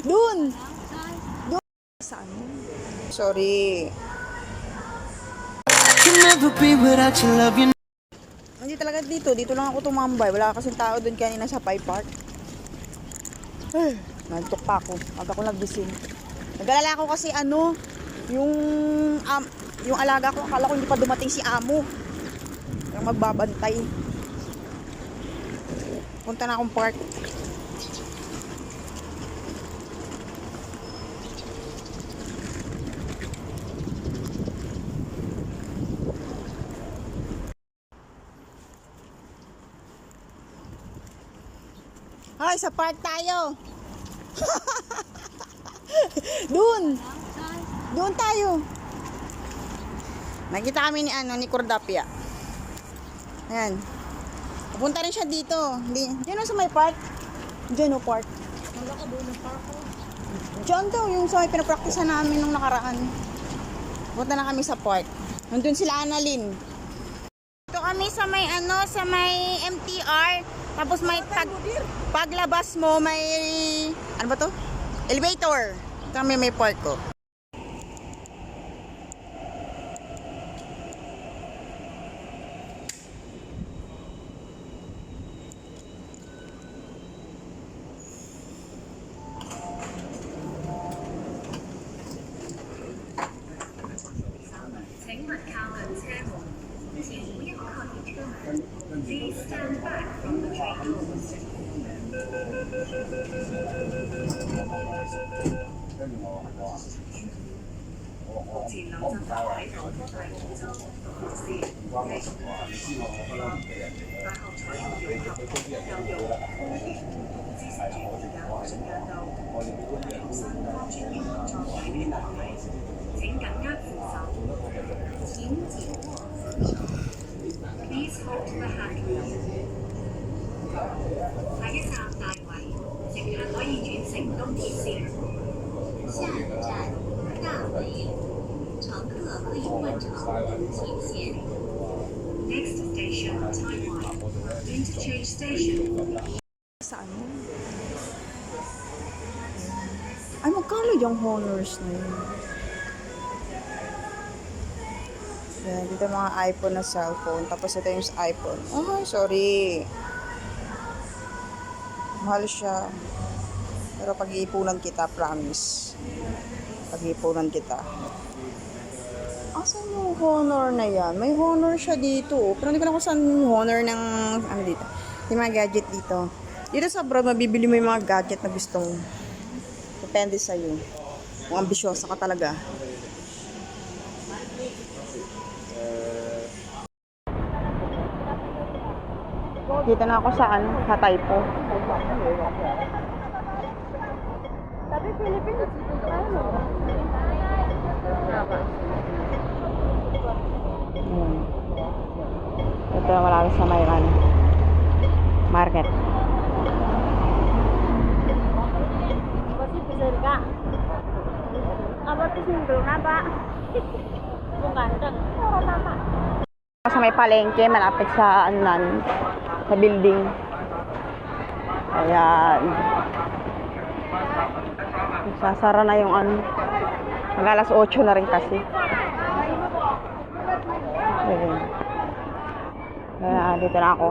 Dun! Dun! Saan? Sorry. Can never be without your love, you know. Hindi talaga dito. Dito lang ako tumambay. Wala kasing tao dun kanina sa Pi Park. Nantok pa ako. Pag ako nagising. Nag-alala ko kasi yung alaga ko. Akala ko hindi pa dumating si amo. Yung magbabantay. Punta na akong park. Ay, sa park tayo. Doon. Doon tayo. Nakita kami ni Cordapia. Ayan. Pupunta rin siya dito. Diyan sa may park. Diyan park. Wala ka doon ng park ko. Diyan daw, yung sa may pinapraktisan namin nung nakaraan. Punta na kami sa park. Nandun sila Annalyn. Ito kami sa may MTR. Tapos may paglabas mo may ano ba to? Elevator. Kami may park ko. Please stand back from the train doors. 目前臨陣發喺港科大澳洲學士繼續大學採用融合教育知識傳媒教學架構，提升相關專業合作體系能力。請緊握扶手，請緊握扶手。Please hold the handrail。下一站大圍，乘客可以轉乘東鐵線。下一站大圍，乘客可以換乘東鐵線。Next station Taiwan Interchange Station。Saan? Ay, magkano yung honors na yun? Yan, dito mga iPhone na cellphone. Tapos ito yung iPhone. Oh, sorry. Mahal siya. Pero pag-iipunan kita, promise. Pag-iipunan kita. Asan yung Honor na yan? May Honor siya dito. Pero hindi ko na kung saan yung Honor ng dito. Yung mga gadget dito. Dito sa abroad, mabibili mo yung mga gadget na gusto mo. Depende sa'yo. Kung ambisyosa ka talaga. Dito na ako sa Taipo. Tapi Philippines dito tayo. Ito na marami sa may market. Kasi pisir ka. Apa tuh single na ba? Bukan dong. Oh, tama. Sa may palengke, malapit sa sa building. Ayan. Sasara na yung mag-alas 8 na rin kasi. Ayan. Ayan, dito na ako.